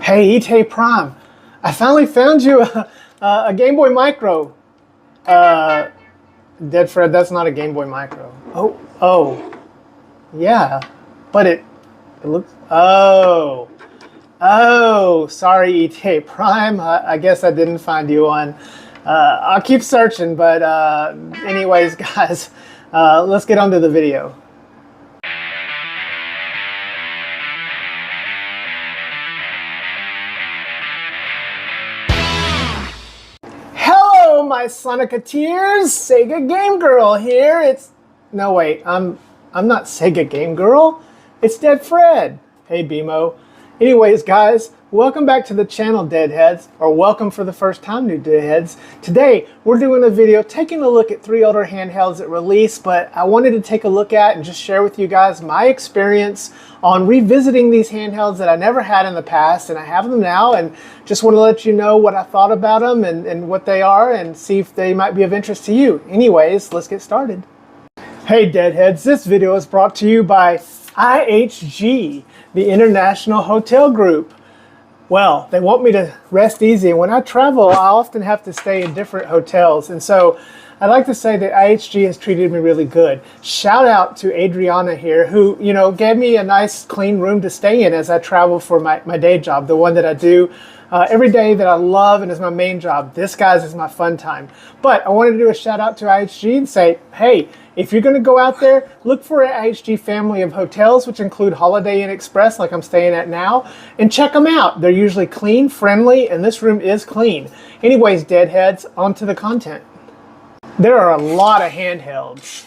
Hey, Ite Prime, I finally found you a Game Boy Micro. Dead Fred, that's not a Game Boy Micro. Oh, yeah, but it looks, oh, sorry, Ite Prime, I guess I didn't find you one. I'll keep searching, but anyways, guys, let's get on to the video. My Sonicateers, Sega Game Girl here. No wait, I'm not Sega Game Girl. It's Dead Fred. Hey BMO. Anyways, guys, welcome back to the channel, Deadheads, or welcome for the first time, new Deadheads. Today we're doing a video taking a look at 3 older handhelds at release, but I wanted to take a look at and just share with you guys my experience on revisiting these handhelds that I never had in the past, and I have them now, and just want to let you know what I thought about them and what they are, and see if they might be of interest to you. Anyways, let's get started. Hey Deadheads, this video is brought to you by IHG, the International Hotel Group. Well, they want me to rest easy, and when I travel, I often have to stay in different hotels, and so I'd like to say that IHG has treated me really good. Shout out to Adriana here, who, you know, gave me a nice clean room to stay in as I travel for my day job, the one that I do every day that I love and is my main job. This, guys, is my fun time. But I wanted to do a shout out to IHG and say, hey, if you're going to go out there, look for an IHG family of hotels, which include Holiday Inn Express, like I'm staying at now, and check them out. They're usually clean, friendly, and this room is clean. Anyways, Deadheads, on to the content. There are a lot of handhelds.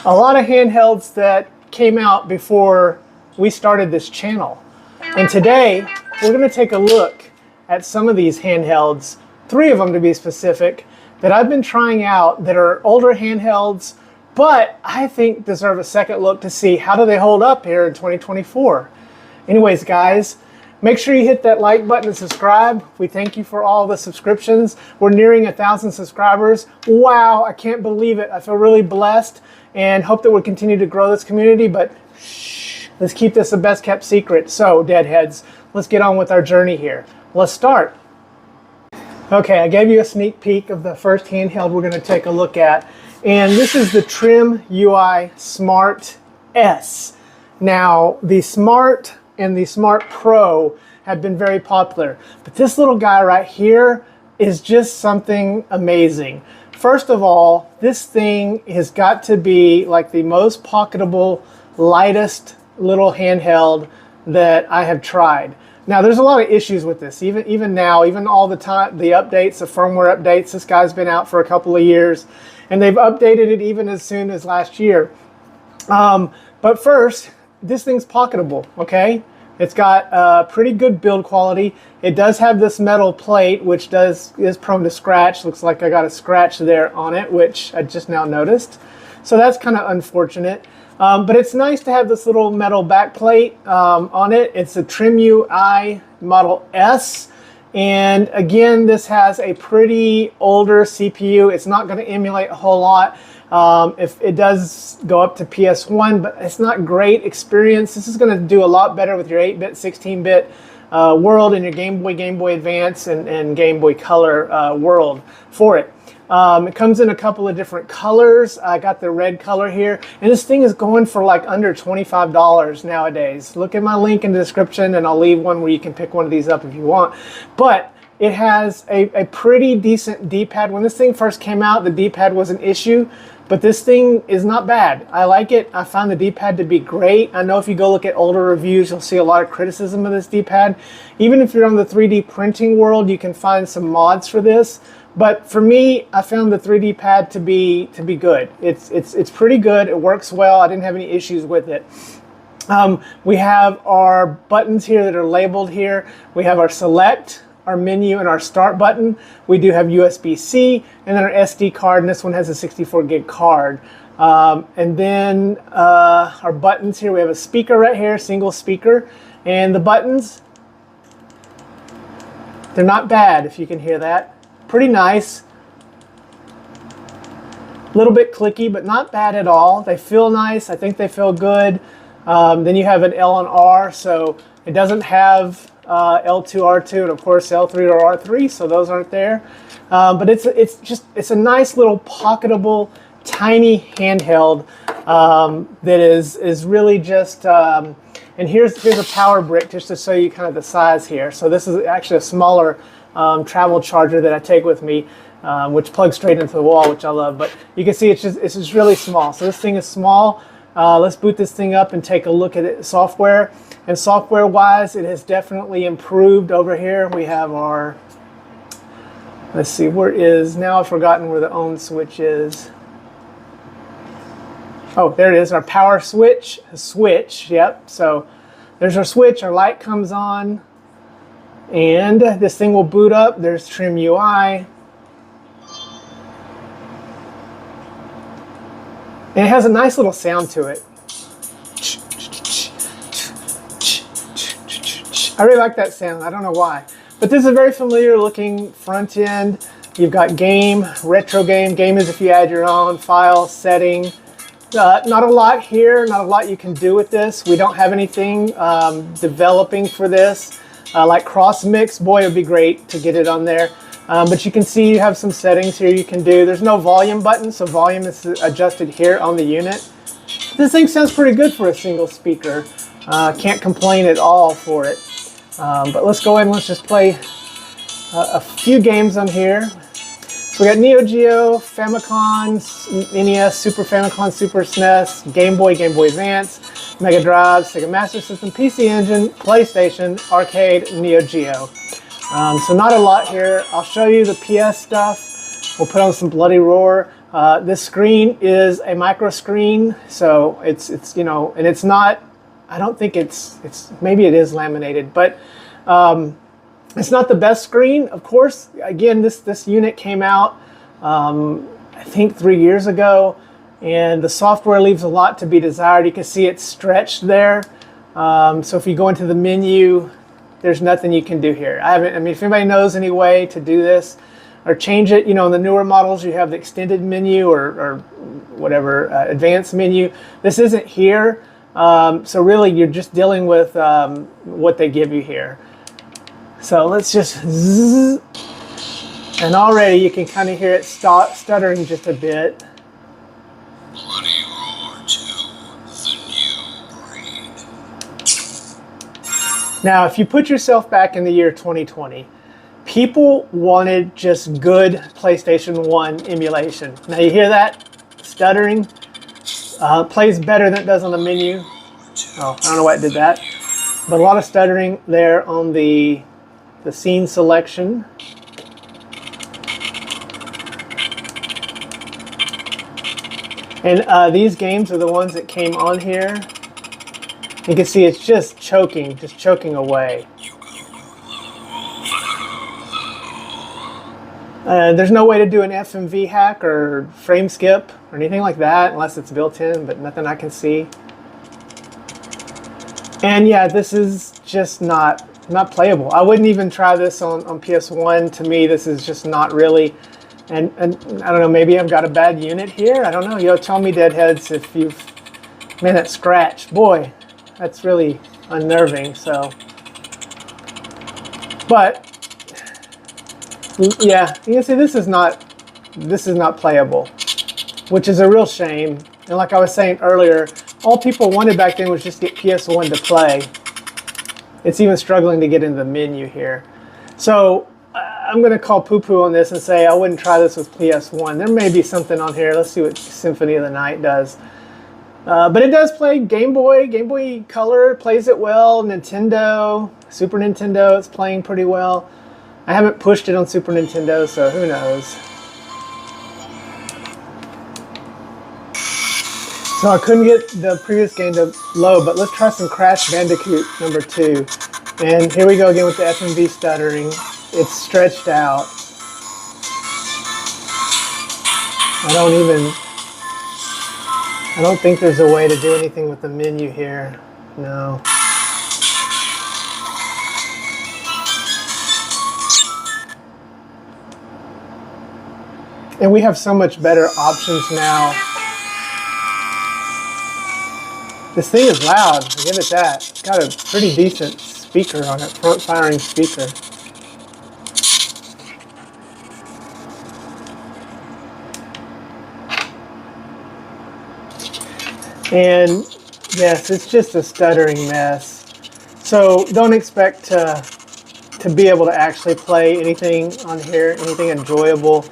A lot of handhelds that came out before we started this channel. And today, we're going to take a look at some of these handhelds, 3 of them to be specific, that I've been trying out that are older handhelds, but I think deserve a second look to see how do they hold up here in 2024. Anyways, guys, make sure you hit that like button and subscribe. We thank you for all the subscriptions. We're nearing 1,000 subscribers. Wow, I can't believe it. I feel really blessed and hope that we'll continue to grow this community, but shh, let's keep this a best kept secret. So, Deadheads, let's get on with our journey here. Let's start. Okay, I gave you a sneak peek of the first handheld we're going to take a look at, and this is the Trimui Smart S. Now, the Smart and the Smart Pro have been very popular, but this little guy right here is just something amazing. First of all, this thing has got to be like the most pocketable, lightest little handheld that I have tried. Now, there's a lot of issues with this, even now, even all the time, the updates, the firmware updates. This guy's been out for a couple of years, and they've updated it even as soon as last year. But first, this thing's pocketable, okay? It's got pretty good build quality. It does have this metal plate, which is prone to scratch. Looks like I got a scratch there on it, which I just now noticed. So that's kind of unfortunate. But it's nice to have this little metal back plate on it. It's a Trimui Model S. And again, this has a pretty older CPU. It's not going to emulate a whole lot. If it does go up to PS1, but it's not great experience. This is going to do a lot better with your 8-bit, 16-bit world and your Game Boy Advance, and Game Boy Color world for it. It comes in a couple of different colors. I got the red color here, and this thing is going for like under $25 nowadays. Look at my link in the description, and I'll leave one where you can pick one of these up if you want. But it has a pretty decent D-pad. When this thing first came out, the D-pad was an issue, but this thing is not bad. I like it. I found the D-pad to be great. I know if you go look at older reviews, you'll see a lot of criticism of this D-pad. Even if you're on the 3D printing world, you can find some mods for this. But for me, I found the 3D pad to be good. It's pretty good. It works well. I didn't have any issues with it. We have our buttons here that are labeled here. We have our select, our menu, and our start button. We do have USB-C, and then our SD card, and this one has a 64 gig card. And then our buttons here, we have a speaker right here, single speaker. And the buttons, they're not bad, if you can hear that. Pretty nice. A little bit clicky, but not bad at all. They feel nice. I think they feel good. Then you have an L and R, so it doesn't have L2, R2, and of course L3 or R3, so those aren't there. But it's a nice little pocketable, tiny handheld that is really just. And here's a power brick just to show you kind of the size here. So this is actually a smaller travel charger that I take with me, which plugs straight into the wall, which I love. But you can see it's just really small. So this thing is small. Let's boot this thing up and take a look at it software. And software-wise, it has definitely improved over here. We have our, let's see, now I've forgotten where the on switch is. Oh, there it is, our power switch, yep. So there's our switch, our light comes on, and this thing will boot up. There's Trimui. And it has a nice little sound to it. I really like that sound, I don't know why. But this is a very familiar looking front end. You've got game, retro game. Game is if you add your own file, setting. Not a lot here, not a lot you can do with this. We don't have anything developing for this. Like cross mix, boy, it would be great to get it on there. But you can see you have some settings here you can do. There's no volume button, so volume is adjusted here on the unit. This thing sounds pretty good for a single speaker. Can't complain at all for it. But let's go ahead and let's just play a few games on here. So we got Neo Geo, Famicom, NES, Super Famicom, Super SNES, Game Boy, Game Boy Advance, Mega Drive, Sega Master System, PC Engine, PlayStation, Arcade, Neo Geo. So not a lot here. I'll show you the PS stuff. We'll put on some Bloody Roar. This screen is a micro screen, so it's you know, and it's not. I don't think it's maybe it is laminated, but. It's not the best screen, of course. Again, this unit came out, I think 3 years ago, and the software leaves a lot to be desired. You can see it's stretched there. So if you go into the menu, there's nothing you can do here. I mean, if anybody knows any way to do this or change it, you know, in the newer models, you have the extended menu or whatever, advanced menu. This isn't here. So really, you're just dealing with what they give you here. So let's just zzz, and already you can kind of hear it stuttering just a bit. Bloody Roar 2, the new breed. Now, if you put yourself back in the year 2020, people wanted just good PlayStation 1 emulation. Now you hear that stuttering? Plays better than it does on the menu. Oh, I don't know why it did that. But a lot of stuttering there on the scene selection. And these games are the ones that came on here. You can see it's just choking away. There's no way to do an FMV hack or frame skip or anything like that unless it's built in, but nothing I can see. And yeah, this is just not playable. I wouldn't even try this on PS1. To me, this is just not really. And I don't know, maybe I've got a bad unit here. I don't know. Yo, tell me, Deadheads, if you've. Man, that scratch. Boy, that's really unnerving. So. But. Yeah, you can see this is not playable, which is a real shame. And like I was saying earlier, all people wanted back then was just get PS1 to play. It's even struggling to get into the menu here. So I'm going to call poo-poo on this and say I wouldn't try this with PS1. There may be something on here. Let's see what Symphony of the Night does. But it does play Game Boy Color, plays it well. Nintendo, Super Nintendo, it's playing pretty well. I haven't pushed it on Super Nintendo, so who knows. So I couldn't get the previous game to load, but let's try some Crash Bandicoot number 2. And here we go again with the FMV stuttering. It's stretched out. I don't think there's a way to do anything with the menu here. No. And we have so much better options now. This thing is loud, I'll give it that. It's got a pretty decent speaker on it, front-firing speaker. And yes, it's just a stuttering mess. So don't expect to be able to actually play anything on here, anything enjoyable.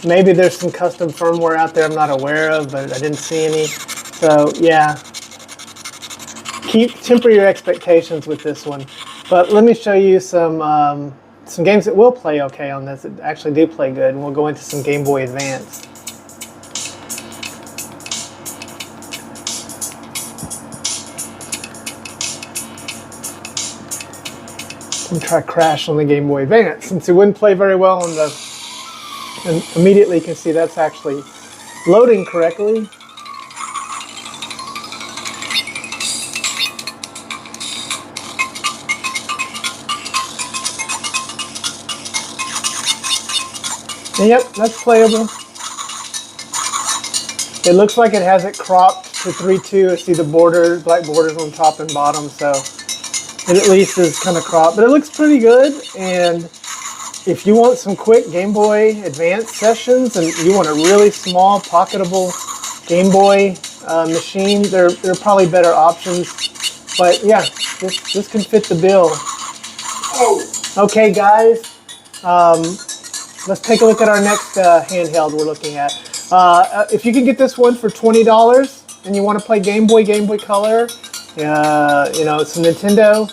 Maybe there's some custom firmware out there I'm not aware of, but I didn't see any. So yeah, temper your expectations with this one. But let me show you some games that will play okay on this, that actually do play good, and we'll go into some Game Boy Advance. I'm gonna try Crash on the Game Boy Advance, since it wouldn't play very well on the. And immediately you can see that's actually loading correctly. And yep, that's playable. It looks like it has it cropped to 3:2. I see the borders, black borders on top and bottom, so it at least is kind of cropped. But it looks pretty good, and if you want some quick Game Boy Advance sessions and you want a really small, pocketable Game Boy machine, there are probably better options. But yeah, this can fit the bill. Okay, guys, let's take a look at our next handheld we're looking at. If you can get this one for $20 and you want to play Game Boy Color, you know, it's a Nintendo,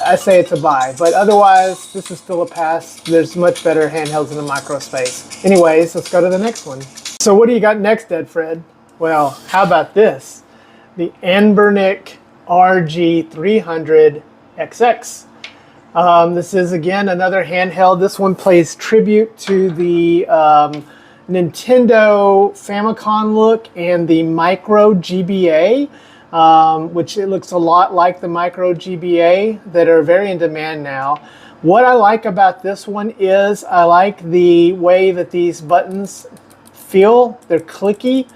I say it's a buy, but otherwise this is still a pass. There's much better handhelds in the micro space. Anyways, let's go to the next one. So what do you got next, Dead Fred? Well, how about this? The Anbernic RG300X. This is again another handheld. This one plays tribute to the Nintendo Famicom look and the micro GBA. Which it looks a lot like the micro GBA that are very in demand now. What I like about this one is I like the way that these buttons feel. They're clicky,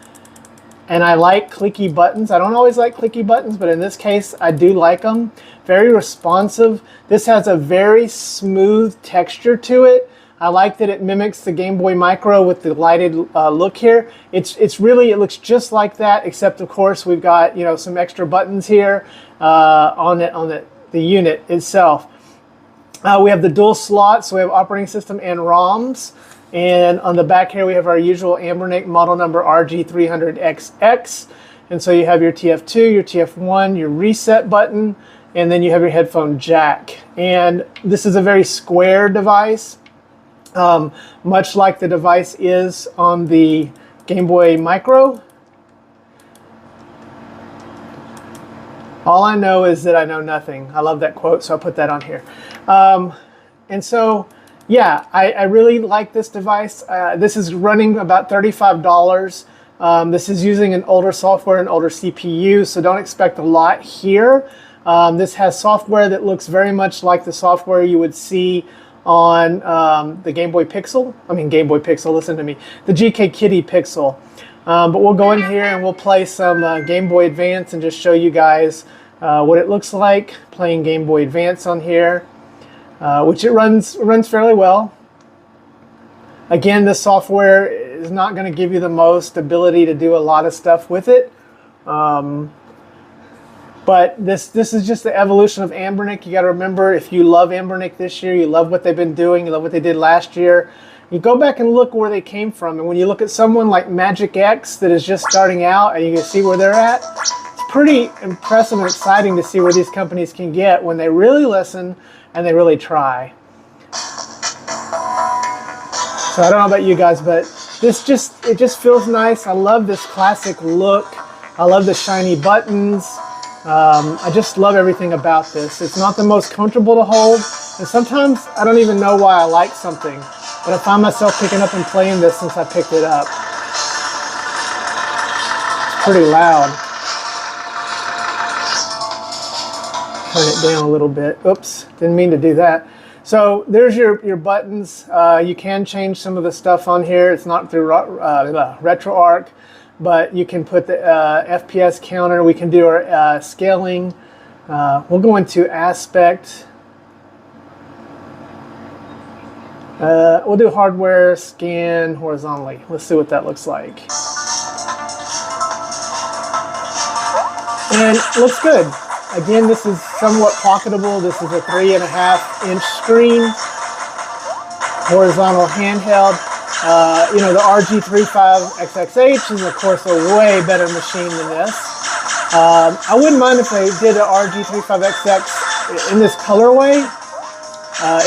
and I like clicky buttons. I don't always like clicky buttons, but in this case I do like them. Very responsive. This has a very smooth texture to it. I like that it mimics the Game Boy Micro with the lighted look here. It looks just like that, except of course we've got, you know, some extra buttons here on the unit itself. We have the dual slots, so we have operating system and ROMs. And on the back here we have our usual Anbernic model number RG300XX. And so you have your TF2, your TF1, your reset button, and then you have your headphone jack. And this is a very square device. Much like the device is on the Game Boy Micro. All I know is that I know nothing. I love that quote, so I'll put that on here. And so, yeah, I really like this device. This is running about $35. This is using an older software and older CPU, so don't expect a lot here. This has software that looks very much like the software you would see on the Game Boy Pixel. Listen to me. The GKitty Pixel. But we'll go in here and we'll play some Game Boy Advance and just show you guys what it looks like playing Game Boy Advance on here, which it runs fairly well. Again, this software is not going to give you the most ability to do a lot of stuff with it. But this is just the evolution of Anbernic. You got to remember, if you love Anbernic this year, you love what they've been doing, you love what they did last year, you go back and look where they came from. And when you look at someone like Magic X that is just starting out and you can see where they're at, it's pretty impressive and exciting to see where these companies can get when they really listen and they really try. So I don't know about you guys, but it just feels nice. I love this classic look. I love the shiny buttons. I just love everything about this. It's not the most comfortable to hold, and sometimes I don't even know why I like something, but I find myself picking up and playing this since I picked it up. It's pretty loud. Turn it down a little bit. Oops, didn't mean to do that. So there's your buttons. You can change some of the stuff on here. It's not through RetroArch. But you can put the FPS counter. We can do our scaling We'll go into aspect. We'll do hardware scan horizontally. Let's see what that looks like. And it looks good. Again, this is somewhat pocketable. This is a 3.5-inch screen, horizontal handheld. You know, the RG300X is of course a way better machine than this. I wouldn't mind if they did an RG300X in this colorway.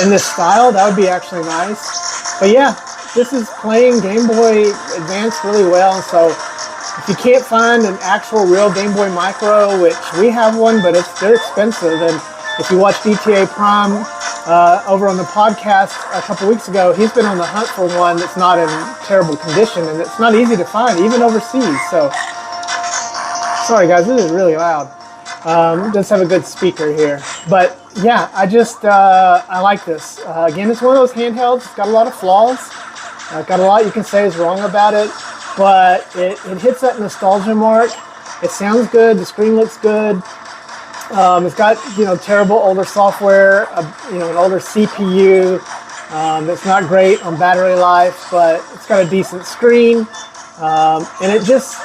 In this style, that would be actually nice. But yeah, this is playing Game Boy Advance really well. So if you can't find an actual real Game Boy Micro, which we have one, but they're expensive. And if you watch DTA Prime over on the podcast a couple weeks ago, he's been on the hunt for one that's not in terrible condition, and it's not easy to find, even overseas. So sorry guys, this is really loud. Does have a good speaker here, but yeah, I like this. Again, it's one of those handhelds. It's got a lot of flaws. Got a lot you can say is wrong about it, but it hits that nostalgia mark. It sounds good. The screen looks good. It's got, you know, terrible older software. You know, an older CPU. It's not great on battery life, but it's got a decent screen, and it just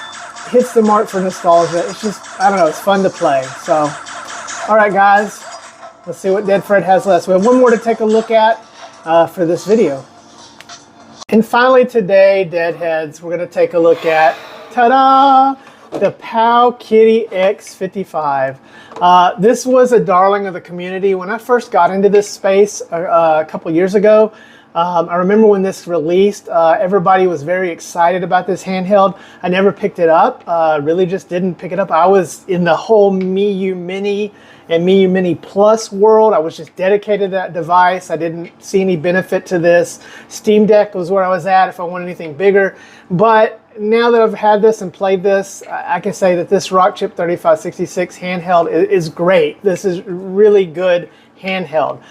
hits the mark for nostalgia. It's just, I don't know, it's fun to play. So, all right, guys, let's see what Dead Fred has left. We have one more to take a look at for this video. And finally today, Deadheads, we're going to take a look at, ta-da, the Powkiddy X55. This was a darling of the community. When I first got into this space a couple years ago, I remember when this released, everybody was very excited about this handheld. I never picked it up, really just didn't pick it up. I was in the whole Miyoo Mini and Miyoo Mini Plus world. I was just dedicated to that device. I didn't see any benefit to this. Steam Deck was where I was at if I wanted anything bigger. But now that I've had this and played this, I can say that this Rockchip 3566 handheld is great. This is really good handheld.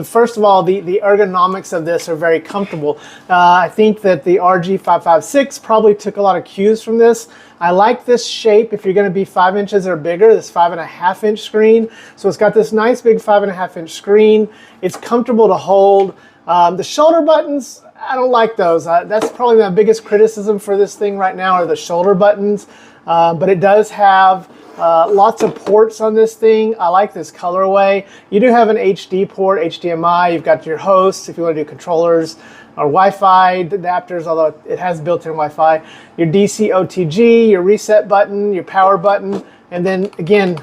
First of all, the ergonomics of this are very comfortable. I think that the RG556 probably took a lot of cues from this. I like this shape if you're going to be 5 inches or bigger, this 5.5-inch screen. So it's got this nice big 5.5-inch screen. It's comfortable to hold. The shoulder buttons, I don't like those. That's probably my biggest criticism for this thing right now are the shoulder buttons. But it does have lots of ports on this thing. I like this colorway. You do have an HD port, HDMI. You've got your hosts if you want to do controllers or Wi-Fi adapters, although it has built-in Wi-Fi. Your DC OTG, your reset button, your power button. And then again,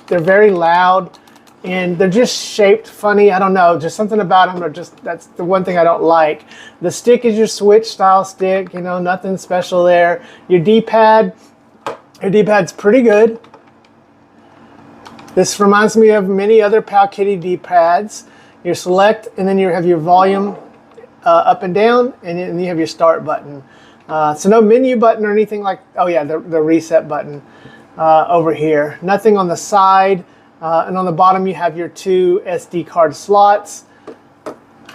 they're very loud and they're just shaped funny. I don't know, just something about them are just, that's the one thing I don't like. The stick is your Switch style stick, you know, nothing special there. Your D-pad, your D-pad's pretty good. This reminds me of many other Powkiddy D-pads. Your select, and then you have your volume up and down, and then you have your start button. So no menu button or anything like, oh yeah, the reset button over here. Nothing on the side, and on the bottom you have your 2 SD card slots.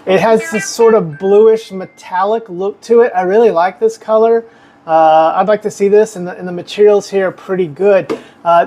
It has this sort of bluish metallic look to it. I really like this color. I'd like to see this, and the materials here are pretty good.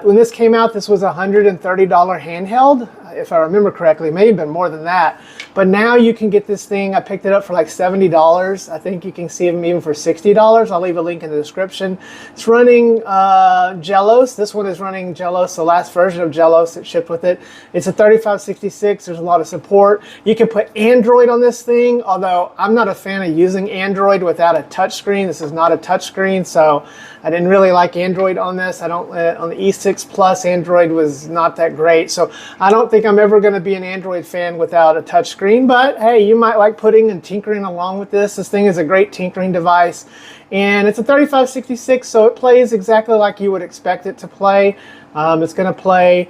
When this came out, this was a $130 handheld, if I remember correctly. It may have been more than that. But now you can get this thing, I picked it up for like $70. I think you can see them even for $60. I'll leave a link in the description. It's running Gelos. This one is running Gelos, the last version of Gelos that shipped with it. It's a 3566. There's a lot of support. You can put Android on this thing, although I'm not a fan of using Android without a touchscreen. This is not a touchscreen, so I didn't really like Android on this. I don't on the E6 Plus, Android was not that great. So I don't think I'm ever going to be an Android fan without a touchscreen. But hey, you might like putting and tinkering along with this. This thing is a great tinkering device. And it's a 3566, so it plays exactly like you would expect it to play. It's going to play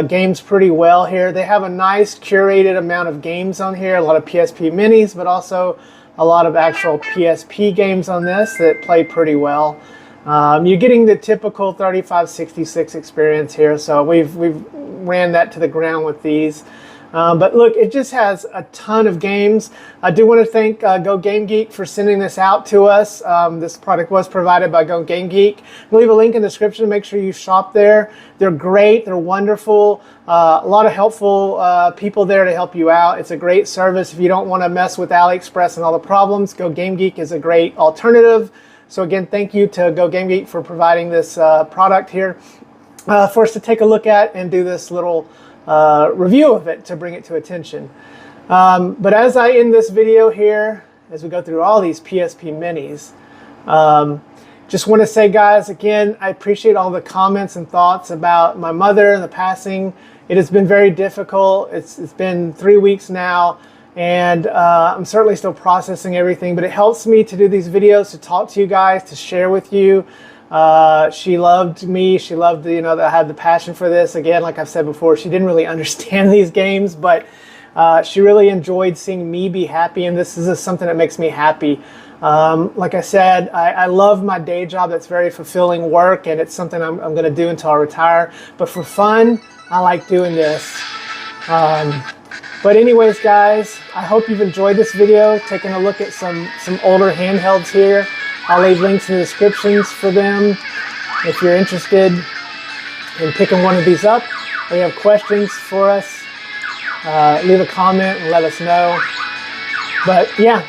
games pretty well here. They have a nice curated amount of games on here. A lot of PSP minis, but also a lot of actual PSP games on this that play pretty well. You're getting the typical 3566 experience here, so we've ran that to the ground with these. But look, it just has a ton of games. I do want to thank GoGameGeek for sending this out to us. This product was provided by GoGameGeek. I'll leave a link in the description. Make sure you shop there. They're great. They're wonderful. A lot of helpful people there to help you out. It's a great service. If you don't want to mess with AliExpress and all the problems, GoGameGeek is a great alternative. So again, thank you to GoGameGeek for providing this product here for us to take a look at and do this little review of it to bring it to attention. But as I end this video here, as we go through all these PSP minis, just want to say, guys, again, I appreciate all the comments and thoughts about my mother and the passing. It has been very difficult. It's been 3 weeks now, and I'm certainly still processing everything, but it helps me to do these videos, to talk to you guys, to share with you. She loved me. She loved, you know, that I had the passion for this. Again, like I've said before, she didn't really understand these games, but she really enjoyed seeing me be happy, and this is something that makes me happy. Like I said, I love my day job. That's very fulfilling work, and it's something I'm going to do until I retire. But for fun, I like doing this. But anyways, guys, I hope you've enjoyed this video, taking a look at some older handhelds here. I'll leave links in the descriptions for them if you're interested in picking one of these up, or you have questions for us. Leave a comment and let us know. But yeah,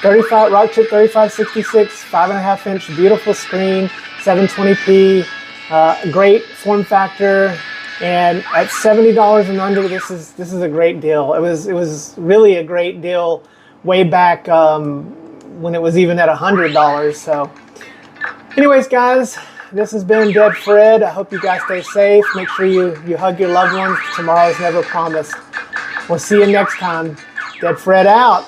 35 Rockchip 3566, 5.5-inch, beautiful screen, 720p, great form factor, and at $70 and under, this is a great deal. It was really a great deal way back when it was even at $100. So anyways, guys, this has been Dead Fred. I hope you guys stay safe. Make sure you hug your loved ones. Tomorrow is never promised. We'll see you next time. Dead Fred out.